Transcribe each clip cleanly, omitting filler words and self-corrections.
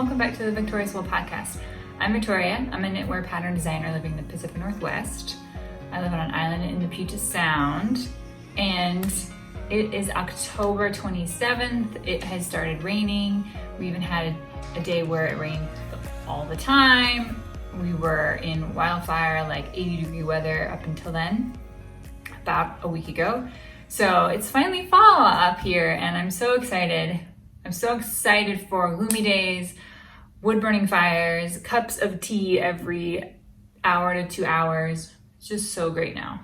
welcome back to the VictoriousWool podcast. I'm Victoria. I'm a knitwear pattern designer living in the Pacific Northwest. I live on an island in the Puget Sound, and it is October 27th. It has started raining. We even had a day where it rained all the time. We were in wildfire, like 80-degree weather up until then, about a week ago. So it's finally fall up here, and I'm so excited. I'm so excited for gloomy days, wood-burning fires, cups of tea every hour to 2 hours. It's just so great now.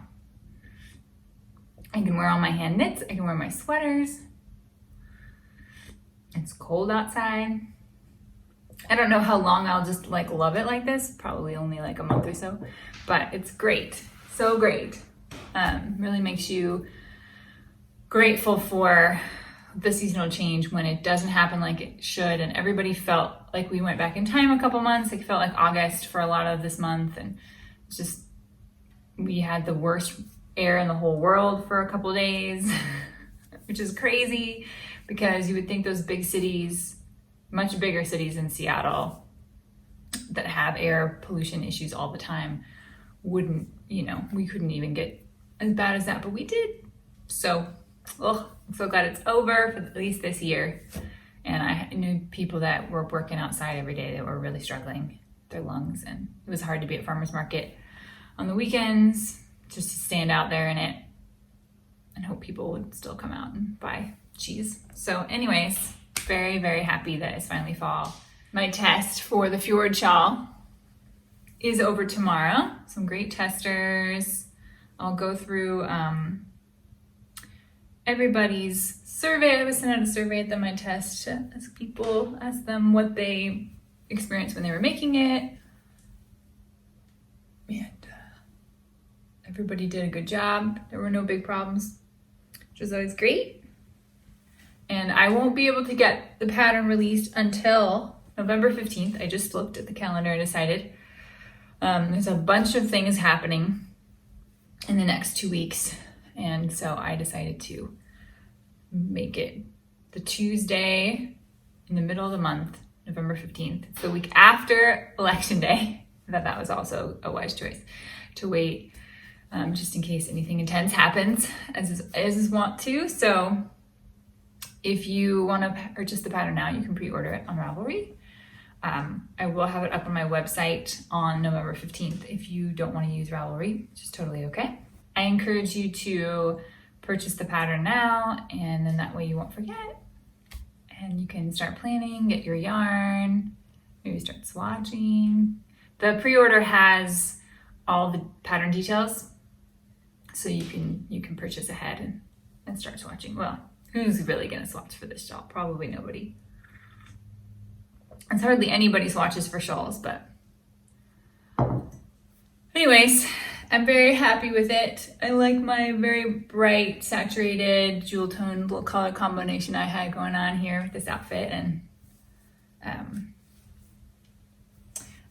I can wear all my hand knits. I can wear my sweaters. It's cold outside. I don't know how long I'll just love it like this. Probably only like a month or so, but it's great. So great. Really makes you grateful for the seasonal change when it doesn't happen like it should, and everybody felt like we went back in time a couple months. It felt like August for a lot of this month, and it's just, we had the worst air in the whole world for a couple days, which is crazy because you would think those big cities, much bigger cities than Seattle that have air pollution issues all the time, wouldn't, we couldn't even get as bad as that, but we did. So, I'm so glad it's over for at least this year. And I knew people that were working outside every day that were really struggling with their lungs, and it was hard to be at farmers market on the weekends, just to stand out there in it and hope people would still come out and buy cheese. So anyways, very, very happy that it's finally fall. My test for the Fjord Shawl is over tomorrow. Some great testers. I'll go through everybody's survey. I was sent out a survey at my test to ask them what they experienced when they were making it. And everybody did a good job. There were no big problems, which was always great. And I won't be able to get the pattern released until November 15th. I just looked at the calendar and decided there's a bunch of things happening in the next 2 weeks. And so I decided to make it the Tuesday in the middle of the month, November 15th. It's the week after Election Day. I thought that was also a wise choice to wait just in case anything intense happens, as is wont to. So if you want to purchase the pattern now, you can pre-order it on Ravelry. I will have it up on my website on November 15th. If you don't want to use Ravelry, which is totally okay. I encourage you to purchase the pattern now, and then that way you won't forget. And you can start planning, get your yarn, maybe start swatching. The pre-order has all the pattern details, so you can purchase ahead and start swatching. Well, who's really gonna swatch for this shawl? Probably nobody. It's hardly anybody swatches for shawls, but anyways, I'm very happy with it. I like my very bright, saturated, jewel-toned little color combination I had going on here with this outfit. And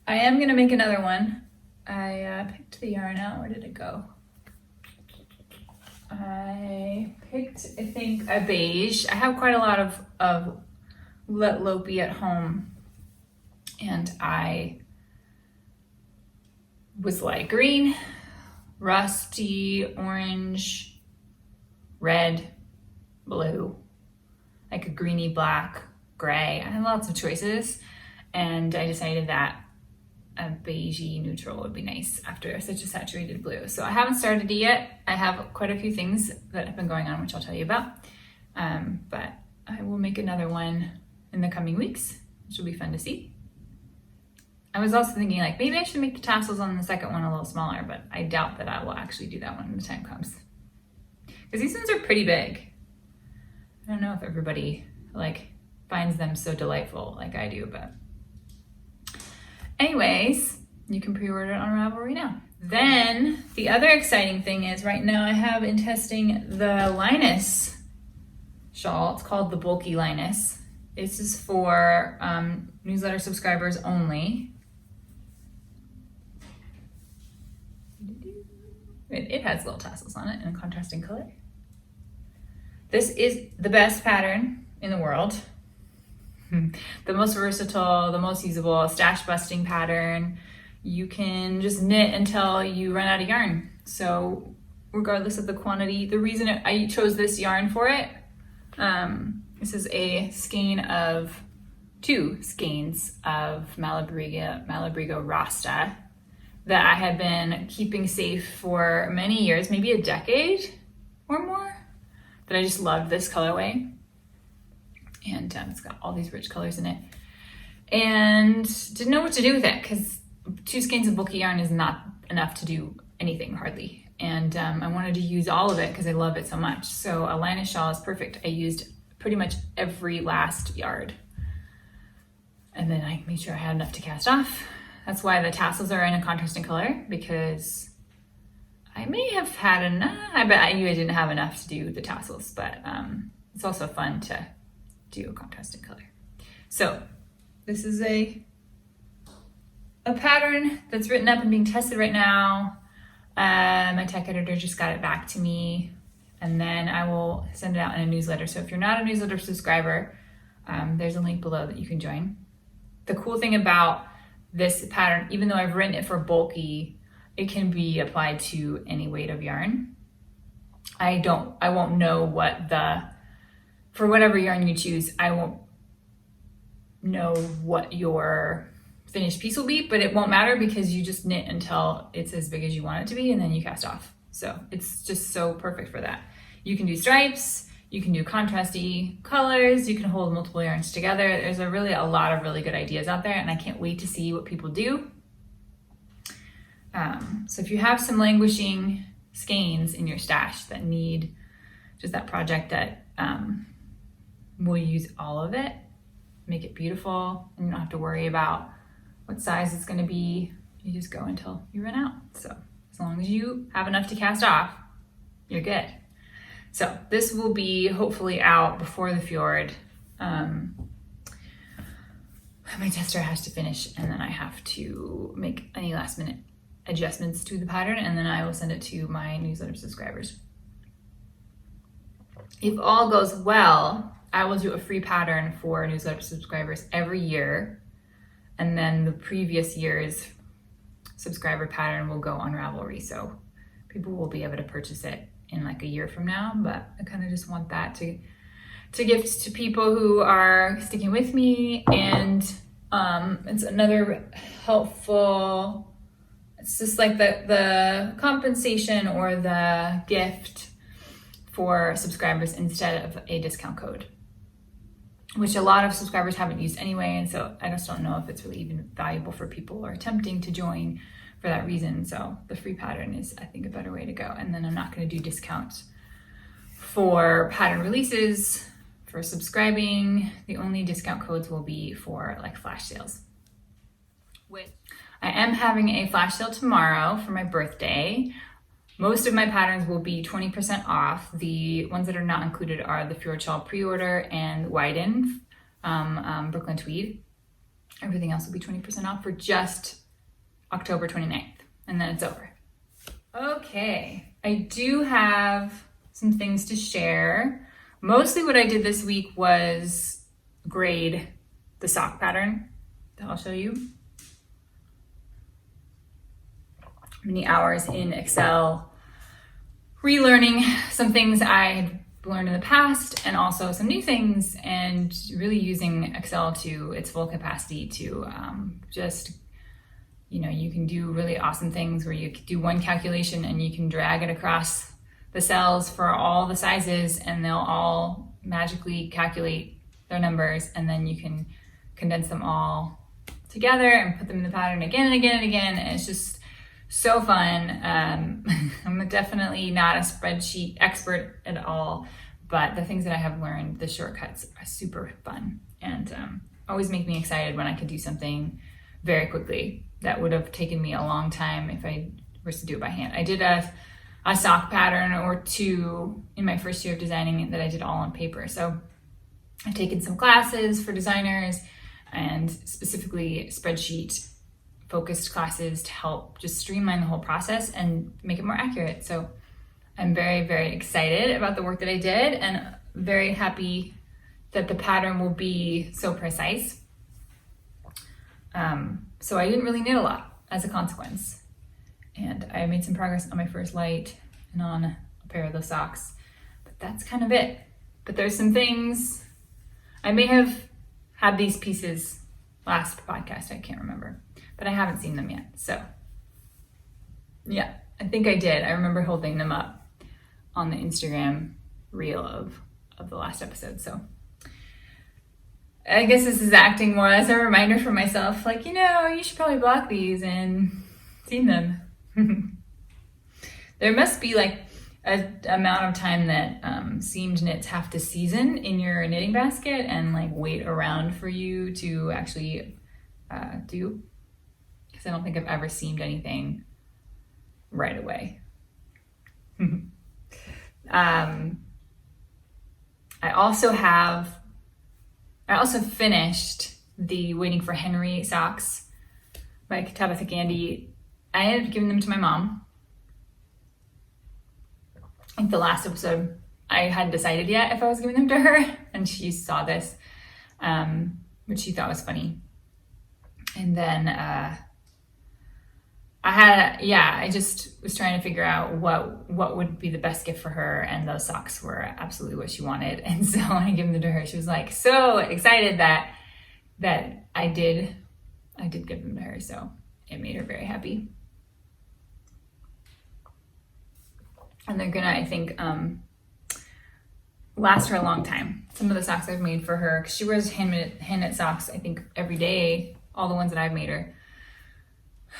I am gonna make another one. I picked the yarn out. Where did it go? I picked, I think, a beige. I have quite a lot of Lopi at home, and I was like green, rusty, orange, red, blue, like a greeny black, gray. I had lots of choices, and I decided that a beigey neutral would be nice after such a saturated blue. So I haven't started it yet. I have quite a few things that have been going on, which I'll tell you about. But I will make another one in the coming weeks, which will be fun to see. I was also thinking maybe I should make the tassels on the second one a little smaller, but I doubt that I will actually do that when the time comes. Because these ones are pretty big. I don't know if everybody finds them so delightful like I do, but anyways, you can pre-order it on Ravelry now. Then the other exciting thing is right now I have in testing the Linus shawl. It's called the Bulky Linus. This is for newsletter subscribers only. It has little tassels on it in a contrasting color. This is the best pattern in the world. the most versatile, the most usable, stash busting pattern. You can just knit until you run out of yarn. So regardless of the quantity, the reason I chose this yarn for it, this is a skein of 2 skeins of Malabrigo Rasta that I have been keeping safe for many years, maybe a decade or more, that I just loved this colorway. And it's got all these rich colors in it. And didn't know what to do with it because 2 skeins of bulky yarn is not enough to do anything hardly. And I wanted to use all of it because I love it so much. So a Linus Shawl is perfect. I used pretty much every last yard. And then I made sure I had enough to cast off. That's why the tassels are in a contrasting color, because I may have had enough. I bet I knew I didn't have enough to do the tassels, but it's also fun to do a contrasting color. So this is a pattern that's written up and being tested right now. My tech editor just got it back to me, and then I will send it out in a newsletter. So if you're not a newsletter subscriber, there's a link below that you can join. The cool thing about this pattern, even though I've written it for bulky, it can be applied to any weight of yarn. I won't know for whatever yarn you choose, I won't know what your finished piece will be, but it won't matter because you just knit until it's as big as you want it to be and then you cast off. So it's just so perfect for that. You can do stripes, you can do contrasty colors, you can hold multiple yarns together. There's a lot of really good ideas out there, and I can't wait to see what people do. So if you have some languishing skeins in your stash that need just that project that will use all of it, make it beautiful, and you don't have to worry about what size it's going to be. You just go until you run out. So as long as you have enough to cast off, you're good. So this will be hopefully out before the Fjord. My tester has to finish, and then I have to make any last minute adjustments to the pattern, and then I will send it to my newsletter subscribers. If all goes well, I will do a free pattern for newsletter subscribers every year, and then the previous year's subscriber pattern will go on Ravelry, so people will be able to purchase it in like a year from now. But I kind of just want that to gift to people who are sticking with me, and it's another helpful, it's just like the compensation or the gift for subscribers instead of a discount code, which a lot of subscribers haven't used anyway, and so I just don't know if it's really even valuable for people or tempting to join for that reason. So the free pattern is, I think, a better way to go. And then I'm not going to do discounts for pattern releases for subscribing. The only discount codes will be for like flash sales. I am having a flash sale tomorrow for my birthday. Most of my patterns will be 20% off. The ones that are not included are the Fjord Shawl pre-order and Widen, Brooklyn Tweed. Everything else will be 20% off for just October 29th, and then it's over. Okay, I do have some things to share. Mostly what I did this week was grade the sock pattern that I'll show you. Many hours in Excel, relearning some things I had learned in the past and also some new things, and really using Excel to its full capacity to you can do really awesome things where you do one calculation and you can drag it across the cells for all the sizes, and they'll all magically calculate their numbers, and then you can condense them all together and put them in the pattern again and again and again. And it's just so fun. I'm definitely not a spreadsheet expert at all, but the things that I have learned, the shortcuts, are super fun, and always make me excited when I can do something very quickly that would have taken me a long time if I was to do it by hand. I did a sock pattern or two in my first year of designing that I did all on paper. So I've taken some classes for designers and specifically spreadsheet focused classes to help just streamline the whole process and make it more accurate. So I'm very, very excited about the work that I did, and very happy that the pattern will be so precise. So I didn't really knit a lot as a consequence. And I made some progress on my first light and on a pair of those socks, but that's kind of it. But there's some things, I may have had these pieces last podcast, I can't remember, but I haven't seen them yet. So yeah, I think I did. I remember holding them up on the Instagram reel of the last episode. So I guess this is acting more as a reminder for myself, like, you should probably block these and seam them. There must be like an amount of time that seamed knits have to season in your knitting basket and like wait around for you to actually do. Because I don't think I've ever seamed anything right away. I also finished the Waiting for Henry socks by Tabitha Gandy. I ended up giving them to my mom. I think the last episode, I hadn't decided yet if I was giving them to her, and she saw this, which she thought was funny. And then I just was trying to figure out what would be the best gift for her, and those socks were absolutely what she wanted. And so when I gave them to her, she was like so excited that I did give them to her. So it made her very happy. And they're gonna, I think, last her a long time. Some of the socks I've made for her, because she wears hand knit socks, I think, every day, all the ones that I've made her,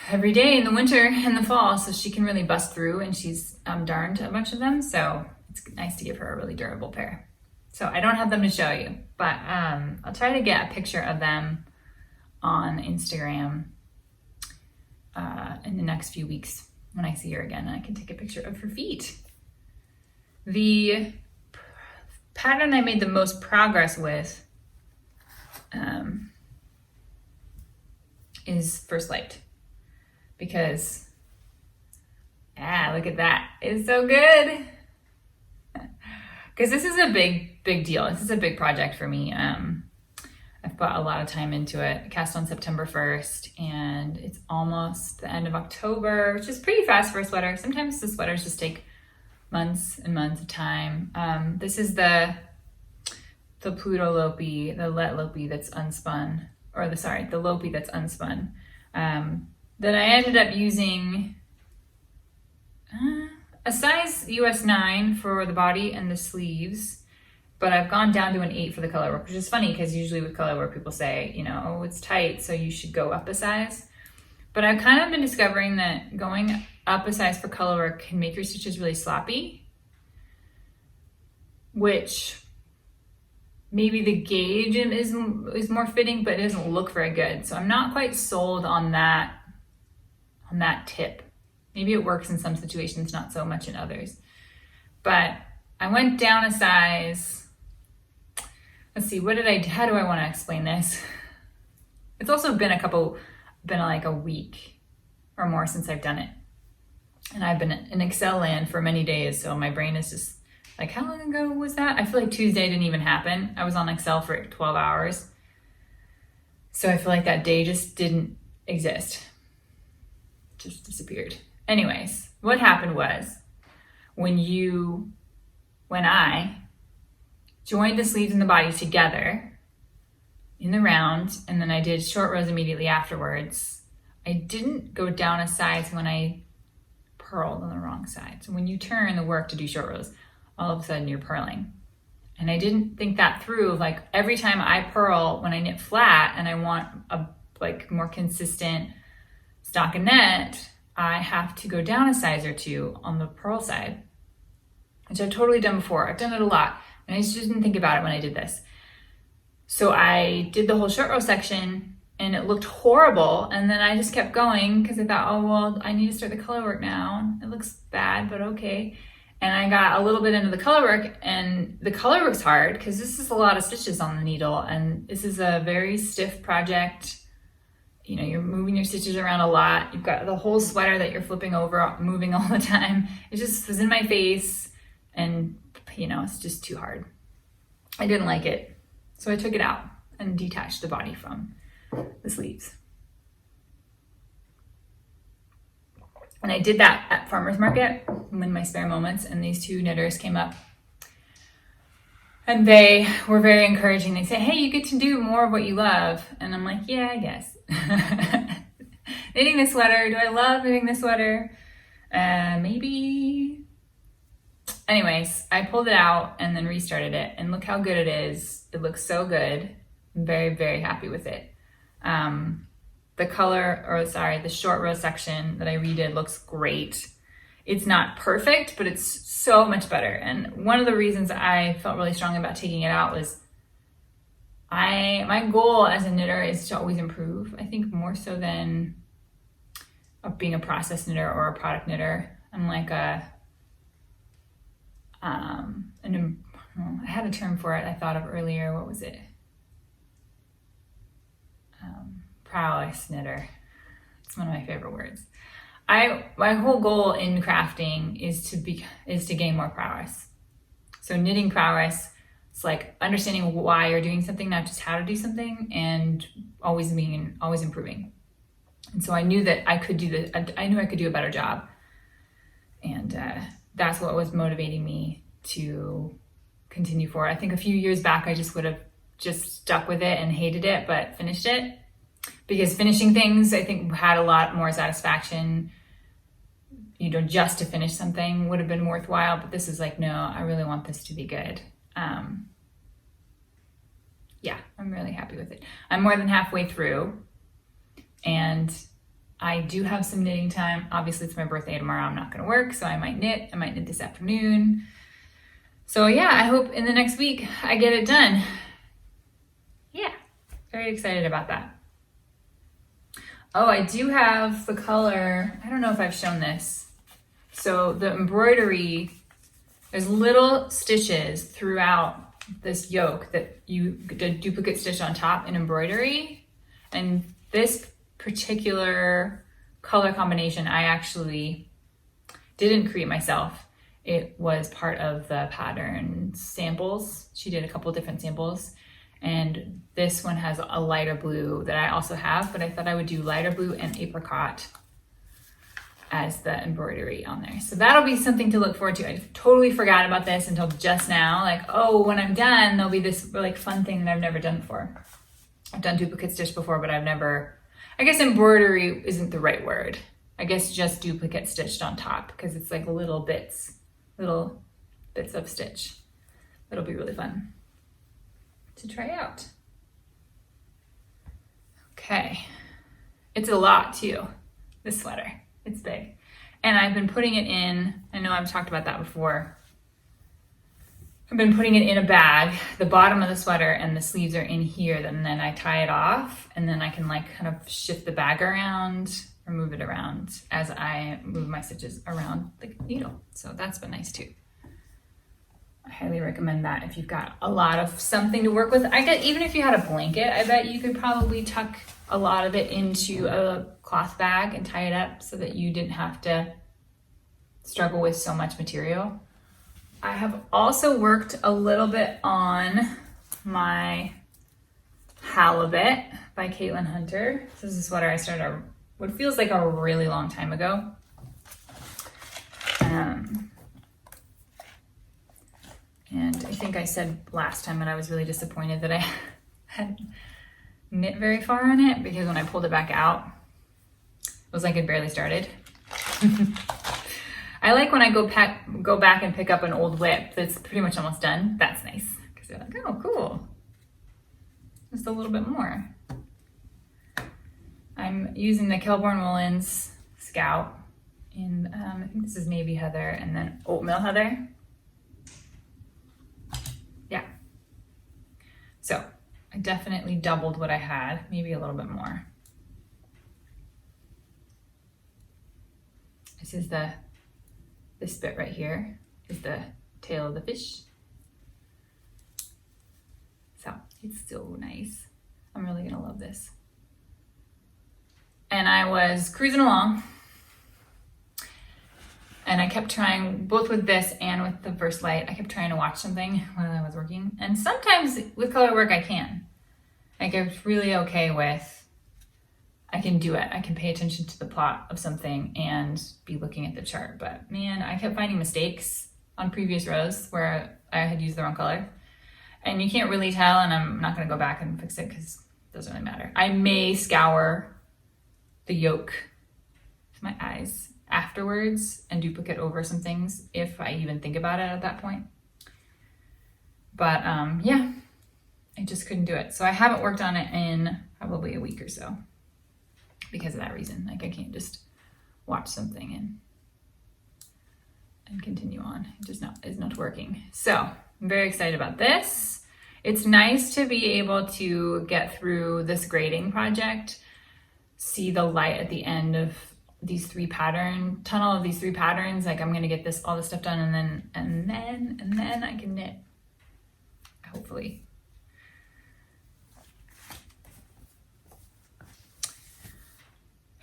every day in the winter and the fall, so she can really bust through, and she's darned a bunch of them, so it's nice to give her a really durable pair. So I don't have them to show you, but I'll try to get a picture of them on Instagram in the next few weeks. When I see her again, I can take a picture of her feet. The pattern I made the most progress with is First Light, because look at that, it's so good. Because this is a big deal. This is a big project for me. I've put a lot of time into it. I cast on September 1st, and it's almost the end of October, which is pretty fast for a sweater. Sometimes the sweaters just take months and months of time. This is the Plotulopi, the Let Lopi that's unspun, or the Lopi that's unspun, that I ended up using a size US 9 for the body and the sleeves. But I've gone down to an 8 for the color work, which is funny because usually with color work people say, oh, it's tight, so you should go up a size. But I've kind of been discovering that going up a size for color work can make your stitches really sloppy, which maybe the gauge is more fitting, but it doesn't look very good. So I'm not quite sold on that tip. Maybe it works in some situations, not so much in others. But I went down a size. Let's see, how do I want to explain this? It's also been like a week or more since I've done it. And I've been in Excel land for many days, so my brain is just like, how long ago was that? I feel like Tuesday didn't even happen. I was on Excel for 12 hours. So I feel like that day just didn't exist. Just disappeared. Anyways, what happened was when I joined the sleeves and the body together in the round, and then I did short rows immediately afterwards, I didn't go down a size when I purled on the wrong side. So when you turn the work to do short rows, all of a sudden you're purling. And I didn't think that through. Like every time I purl when I knit flat and I want a more consistent stockinette, I have to go down a size or two on the purl side, which I've totally done before. I've done it a lot, and I just didn't think about it when I did this. So I did the whole short row section, and it looked horrible, and then I just kept going because I thought, oh, well, I need to start the color work now. It looks bad, but okay. And I got a little bit into the color work, and the color work's hard because this is a lot of stitches on the needle, and this is a very stiff project. You're moving your stitches around a lot. You've got the whole sweater that you're flipping over, moving all the time. It just was in my face, and it's just too hard. I didn't like it. So I took it out and detached the body from the sleeves. And I did that at farmer's market in my spare moments, and these two knitters came up and they were very encouraging. They say, hey, you get to do more of what you love. And I'm like, yeah, I guess. Knitting this sweater. Do I love knitting this sweater? Maybe. Anyways, I pulled it out and then restarted it, and look how good it is. It looks so good. I'm very, very happy with it. The short row section that I redid looks great. It's not perfect, but it's so much better. And one of the reasons I felt really strongly about taking it out was my goal as a knitter is to always improve. I think more so than being a process knitter or a product knitter. I'm like I had a term for it I thought of earlier. What was it? Prowess knitter. It's one of my favorite words. My whole goal in crafting is to gain more prowess. So knitting prowess, it's like understanding why you're doing something, not just how to do something, and always improving. And so I knew that I could do this. I knew I could do a better job, and that's what was motivating me to continue forward. I think a few years back I just would have just stuck with it and hated it, but finished it. Because finishing things, I think, had a lot more satisfaction. Just to finish something would have been worthwhile. But this is like, no, I really want this to be good. Yeah, I'm really happy with it. I'm more than halfway through. And I do have some knitting time. Obviously, it's my birthday tomorrow. I'm not going to work, so I might knit. I might knit this afternoon. So yeah, I hope in the next week I get it done. Yeah, very excited about that. Oh, I do have the color. I don't know if I've shown this. So the embroidery, there's little stitches throughout this yoke that you did duplicate stitch on top in embroidery. And this particular color combination, I actually didn't create myself. It was part of the pattern samples. She did a couple different samples. And this one has a lighter blue that I also have, but I thought I would do lighter blue and apricot as the embroidery on there. So that'll be something to look forward to. I totally forgot about this until just now. Like, oh, when I'm done, there'll be this like fun thing that I've never done before. I've done duplicate stitch before, but I guess embroidery isn't the right word. I guess just duplicate stitched on top, because it's like little bits of stitch. It'll be really fun to try out. Okay, it's a lot too, this sweater. It's big. And I've been putting it in, I know I've talked about that before. I've been putting it in a bag. The bottom of the sweater and the sleeves are in here, and then I tie it off, and then I can like kind of shift the bag around or move it around as I move my stitches around the needle. So that's been nice too. I highly recommend that if you've got a lot of something to work with. Even if you had a blanket, I bet you could probably tuck a lot of it into a cloth bag and tie it up so that you didn't have to struggle with so much material. I have also worked a little bit on my Halibut by Caitlyn Hunter. This is a sweater I started what feels like a really long time ago. And I think I said last time that I was really disappointed that I hadn't knit very far on it, because when I pulled it back out, it was like it barely started. I like when I go back and pick up an old whip that's pretty much almost done. That's nice, because you're like, oh, cool. Just a little bit more. I'm using the Kelbourne Woolens Scout in, I think this is Navy Heather and then Oatmeal Heather. Yeah. So I definitely doubled what I had, maybe a little bit more. This bit right here is the tail of the fish. So it's so nice. I'm really gonna love this. And I was cruising along And I kept trying, both with this and with the First Light, I kept trying to watch something while I was working. And sometimes with color work, I can. Like, I was really okay with, I can do it. I can pay attention to the plot of something and be looking at the chart. But man, I kept finding mistakes on previous rows where I had used the wrong color. And you can't really tell, and I'm not gonna go back and fix it because it doesn't really matter. I may scour the yoke with my eyes afterwards and duplicate over some things if I even think about it at that point. But yeah, I just couldn't do it. So I haven't worked on it in probably a week or so because of that reason. Like, I can't just watch something and continue on. It just is not working. So I'm very excited about this. It's nice to be able to get through this grading project, see the light at the end of these tunnel of these three patterns. Like, I'm gonna get all this stuff done, and then I can knit, hopefully.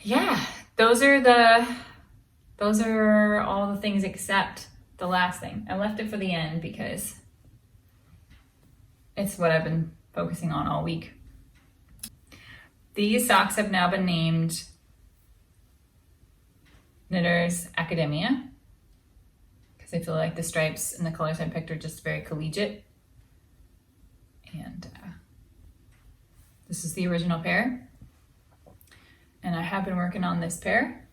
Yeah, those are all the things except the last thing. I left it for the end because it's what I've been focusing on all week. These socks have now been named Knitter's Academia because I feel like the stripes and the colors I picked are just very collegiate. And this is the original pair. And I have been working on this pair.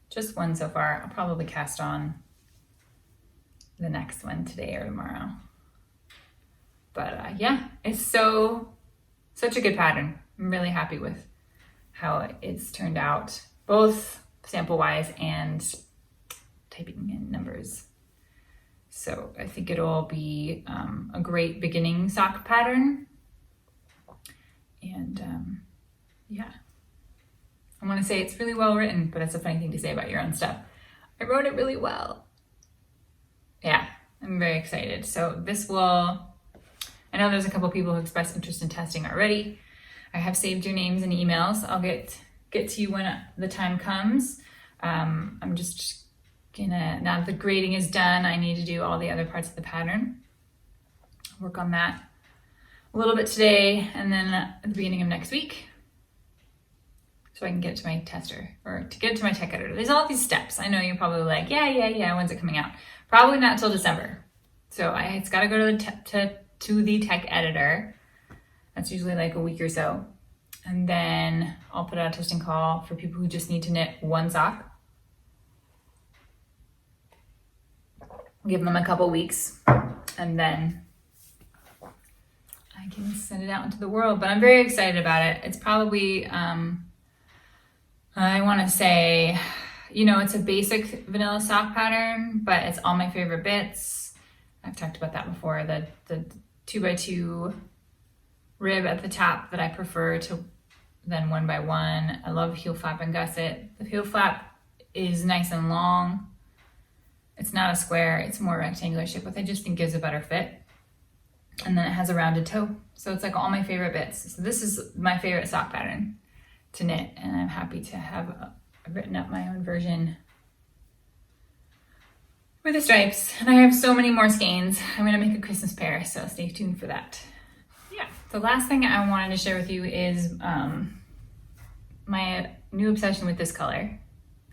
Just one so far. I'll probably cast on the next one today or tomorrow. But yeah, it's such a good pattern. I'm really happy with how it's turned out, both sample-wise and typing in numbers. So I think it'll be a great beginning sock pattern. And yeah. I want to say it's really well written, but it's a funny thing to say about your own stuff. I wrote it really well. Yeah, I'm very excited. So this will, I know there's a couple people who expressed interest in testing already. I have saved your names and emails. I'll get to you when the time comes. I'm just gonna, now that the grading is done, I need to do all the other parts of the pattern. Work on that a little bit today, and then at the beginning of next week, so I can get it to my tester, or to get it to my tech editor. There's all these steps. I know you're probably like, yeah, when's it coming out? Probably not until December. So it's got to go to the tech editor. That's usually like a week or so. And then I'll put out a testing call for people who just need to knit one sock. Give them a couple weeks, and then I can send it out into the world. But I'm very excited about it. It's probably, I want to say, it's a basic vanilla sock pattern, but it's all my favorite bits. I've talked about that before. The 2x2 rib at the top that I prefer than 1x1. I love heel flap and gusset. The heel flap is nice and long. It's not a square, it's more rectangular shape, which I just think gives a better fit. And then it has a rounded toe. So it's like all my favorite bits. So this is my favorite sock pattern to knit, and I'm happy to have written up my own version with the stripes. And I have so many more skeins. I'm gonna make a Christmas pair, so stay tuned for that. Yeah, the last thing I wanted to share with you is my new obsession with this color.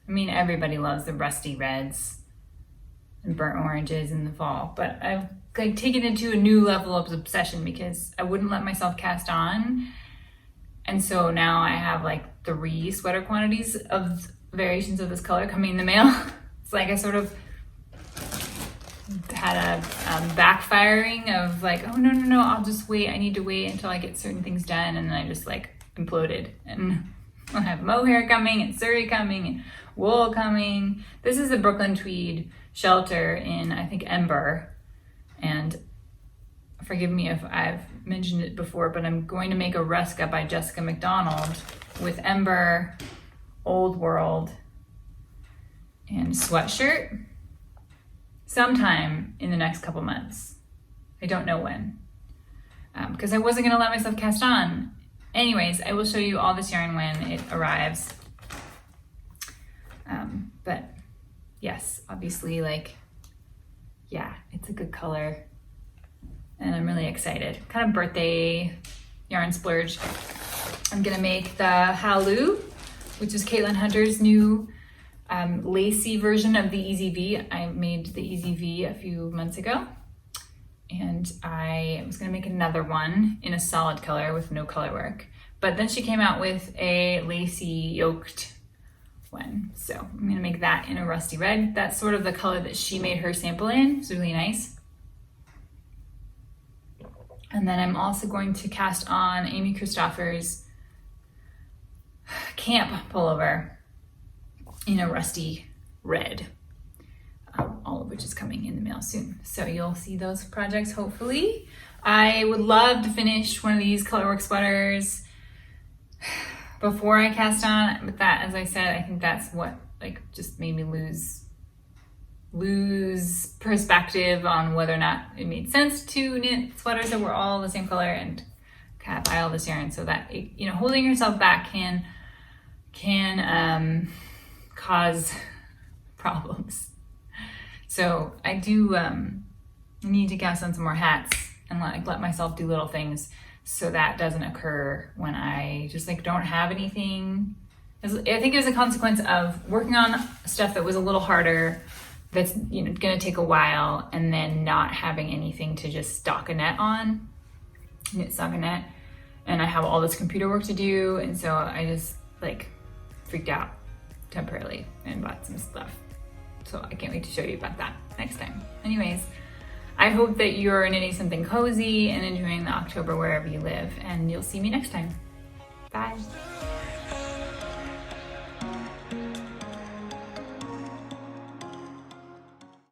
I mean, everybody loves the rusty reds and burnt oranges in the fall, but I've taken it to a new level of obsession because I wouldn't let myself cast on. And so now I have 3 sweater quantities of variations of this color coming in the mail. It's like I sort of had a backfiring of oh no, I'll just wait. I need to wait until I get certain things done. And then I just imploded. And I have mohair coming and Surrey coming and wool coming. This is a Brooklyn Tweed shelter in, I think, Ember. And forgive me if I've mentioned it before, but I'm going to make a Ruska by Jessica McDonald with Ember, Old World, and sweatshirt sometime in the next couple months. I don't know when, because I wasn't going to let myself cast on. Anyways, I will show you all this yarn when it arrives. But yes, obviously, like, yeah, it's a good color. And I'm really excited. Kind of birthday yarn splurge. I'm gonna make the Halibut, which is Caitlyn Hunter's new lacy version of the Easy V. I made the Easy V a few months ago. And I was gonna make another one in a solid color with no color work. But then she came out with a lacy yoked one. So I'm gonna make that in a rusty red. That's sort of the color that she made her sample in. It's really nice. And then I'm also going to cast on Amy Christopher's camp pullover in a rusty red, all of which is coming in the mail soon. So you'll see those projects hopefully. I would love to finish one of these colorwork sweaters before I cast on, but that, as I said, I think that's what like just made me lose perspective on whether or not it made sense to knit sweaters that were all the same color and kind of buy all this yarn, so that it, you know, holding yourself back can cause problems. So I do need to cast on some more hats and let myself do little things so that doesn't occur when I just like don't have anything. I think it was a consequence of working on stuff that was a little harder, that's, you know, gonna take a while, and then not having anything to just stock a net on, knit stockinette, and I have all this computer work to do, and so I just like freaked out temporarily and bought some stuff. So I can't wait to show you about that next time. Anyways, I hope that you're knitting something cozy and enjoying the October wherever you live, and you'll see me next time. Bye.